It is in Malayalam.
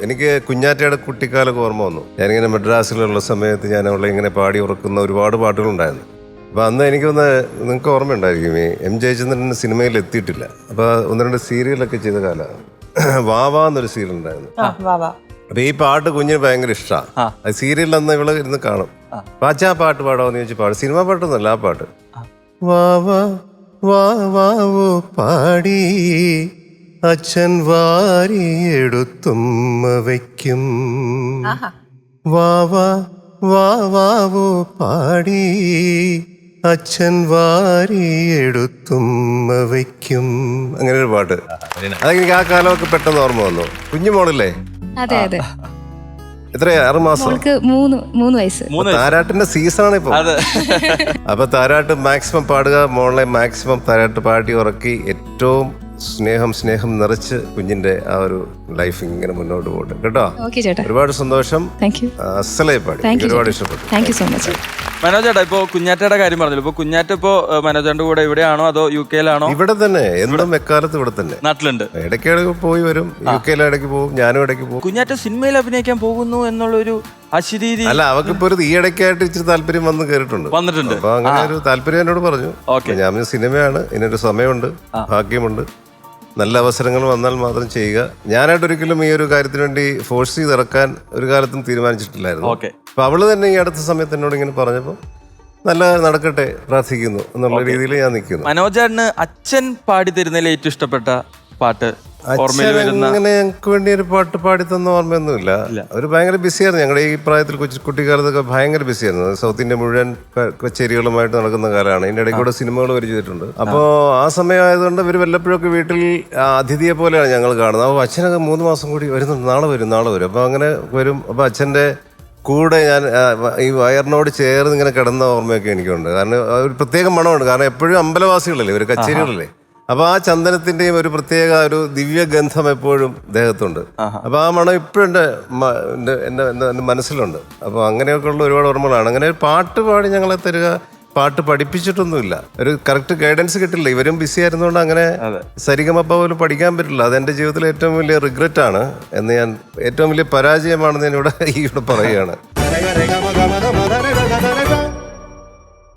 എനിക്ക് കുഞ്ഞാറ്റയുടെ കുട്ടിക്കാലൊക്കെ ഓർമ്മ വന്നു. ഞാനിങ്ങനെ മദ്രാസിലുള്ള സമയത്ത് ഞാൻ അവളെ ഇങ്ങനെ പാടി ഉറക്കുന്ന ഒരുപാട് പാട്ടുകളുണ്ടായിരുന്നു. അപ്പോൾ അന്ന് എനിക്കൊന്ന് നിങ്ങൾക്ക് ഓർമ്മയുണ്ടായിരിക്കും, ഈ എം ജയചന്ദ്രൻ സിനിമയിൽ എത്തിയിട്ടില്ല. അപ്പോൾ ഒന്ന് രണ്ട് സീരിയലൊക്കെ ചെയ്ത കാലമാണ്. വാവാ എന്നൊരു സീരിയൽ ഉണ്ടായിരുന്നു. അപ്പൊ ഈ പാട്ട് കുഞ്ഞിന് ഭയങ്കര ഇഷ്ടമാണ്. അത് സീരിയലിൽ അന്ന് ഇവള് ഇരുന്ന് കാണും. പാച്ചാ പാട്ട് പാടാമെന്ന് ചോദിച്ചു പാടും. സിനിമ പാട്ടൊന്നുമല്ല, ആ പാട്ട്. വാവാ വാവാവോ പാടി അച്ഛൻ വാരിയെടുത്തുമ്മ വയ്ക്കും. വാവാ വാവാവോ പാടി അച്ഛൻ വാരിയെടുത്തുമ്മ വയ്ക്കും. അങ്ങനെ ഒരു പാട്ട്. അതെനിക്ക് ആ കാലമൊക്കെ പെട്ടെന്ന് ഓർമ്മ വന്നു. കുഞ്ഞു മോളല്ലേ? അതെ അതെ. എത്രയാ? 6 മാസം. 3 വയസ്സ്. താരാട്ടിന്റെ സീസണാണ് ഇപ്പൊ. അപ്പൊ താരാട്ട് മാക്സിമം പാടുക, മോളെ മാക്സിമം താരാട്ട് പാടി ഉറക്കി ഏറ്റവും സ്നേഹം നിറച്ച് കുഞ്ഞിന്റെ ആ ഒരു ലൈഫ് ഇങ്ങനെ മുന്നോട്ട് പോട്ടെ കേട്ടോ. ഒരുപാട് സന്തോഷം. അസലായി പാടി, ഒരുപാട് ഇഷ്ടപ്പെട്ടു. Thank you so much. മനോജേട്ടാ, ഇപ്പൊ കുഞ്ഞാറ്റയുടെ കാര്യം പറഞ്ഞല്ലോ. ഇപ്പൊ കുഞ്ഞാറ്റ ഇപ്പോ മനോജേട്ടന്റെ കൂടെ ഇവിടെയാണോ അതോ UK-ലാണോ? ഇവിടെ തന്നെ, എന്തും എക്കാലത്ത് ഇവിടെ തന്നെ നാട്ടിലുണ്ട്. ഇടയ്ക്ക് പോയി വരും. UK-ൽ ഇടയ്ക്ക് പോകും, ഞാനും ഇടയ്ക്ക് പോകും. കുഞ്ഞാറ്റ സിനിമയിൽ അഭിനയിക്കാൻ പോകുന്നു എന്നുള്ളൊരു അശരീരി അല്ല, അവക്കിപ്പോ ഒരു ഈ ഇടയ്ക്കായിട്ട് ഇച്ചിരി താല്പര്യം വന്നിട്ടുണ്ട്. അപ്പൊ അങ്ങനെ ഒരു താല്പര്യം എന്നോട് പറഞ്ഞു. ഞാൻ സിനിമയാണ്, ഇതിനൊരു സമയമുണ്ട്, ഭാഗ്യമുണ്ട്, നല്ല അവസരങ്ങൾ വന്നാൽ മാത്രം ചെയ്യുക. ഞാനായിട്ടൊരിക്കലും ഈ ഒരു കാര്യത്തിന് വേണ്ടി ഫോഴ്സ് ചെയ്ത് ഇറക്കാൻ ഒരു കാലത്തും തീരുമാനിച്ചിട്ടില്ലായിരുന്നു. അപ്പൊ അവള് തന്നെ ഈ അടുത്ത സമയത്ത് എന്നോട് ഇങ്ങനെ പറഞ്ഞപ്പോൾ നല്ല നടക്കട്ടെ, പ്രാർത്ഥിക്കുന്നു എന്നുള്ള രീതിയിൽ ഞാൻ നിൽക്കുന്നു. മനോജേട്ടന് അച്ഛൻ പാടി തരുന്നതിൽ ഏറ്റവും ഇഷ്ടപ്പെട്ട പാട്ട്? അങ്ങനെ ഞങ്ങൾക്ക് വേണ്ടി ഒരു പാട്ട് പാടി തന്ന ഓർമ്മയൊന്നുമില്ല. അവര് ഭയങ്കര ബിസിയായിരുന്നു. ഞങ്ങളുടെ ഈ പ്രായത്തിൽ കുട്ടിക്കാലത്തൊക്കെ ഭയങ്കര ബിസിയായിരുന്നു. സൗത്ത് ഇന്ത്യ മുഴുവൻ കച്ചേരികളുമായിട്ട് നടക്കുന്ന കാലമാണ്. ഇതിന്റെ ഇടയ്ക്ക് കൂടെ സിനിമകൾ വരെ ചെയ്തിട്ടുണ്ട്. അപ്പോൾ ആ സമയമായതുകൊണ്ട് ഇവർ വല്ലപ്പോഴൊക്കെ വീട്ടിൽ അതിഥിയെ പോലെയാണ് ഞങ്ങൾ കാണുന്നത്. അപ്പോൾ അച്ഛനൊക്കെ 3 മാസം കൂടി വരുന്നുണ്ട്, നാളെ വരും. അപ്പോൾ അങ്ങനെ വരും. അപ്പോൾ അച്ഛൻ്റെ കൂടെ ഞാൻ ഈ വയറിനോട് ചേർന്ന് ഇങ്ങനെ കിടന്ന ഓർമ്മയൊക്കെ എനിക്കുണ്ട്. കാരണം ഒരു പ്രത്യേക മണമുണ്ട്. കാരണം എപ്പോഴും അമ്പലവാസികളല്ലേ ഇവർ, കച്ചേരികളല്ലേ. അപ്പൊ ആ ചന്ദനത്തിന്റെയും ഒരു പ്രത്യേക ഒരു ദിവ്യഗന്ധം എപ്പോഴും ദേഹത്തുണ്ട്. അപ്പൊ ആ മണം ഇപ്പോഴും എൻ്റെ മനസ്സിലുണ്ട്. അപ്പൊ അങ്ങനെയൊക്കെ ഉള്ള ഒരുപാട് ഓർമ്മകളാണ്. അങ്ങനെ ഒരു പാട്ട് പാടി ഞങ്ങളെ തരിക, പാട്ട് പഠിപ്പിച്ചിട്ടൊന്നുമില്ല. ഒരു കറക്റ്റ് ഗൈഡൻസ് കിട്ടില്ല. ഇവരും ബിസി ആയിരുന്നുകൊണ്ട് അങ്ങനെ സരിഗമപ്പ പോലും പഠിക്കാൻ പറ്റില്ല. അതെന്റെ ജീവിതത്തിലെ ഏറ്റവും വലിയ റിഗ്രറ്റ് ആണ് എന്ന് ഞാൻ, ഏറ്റവും വലിയ പരാജയമാണെന്ന് ഞാൻ ഇവിടെ പറയുകയാണ്.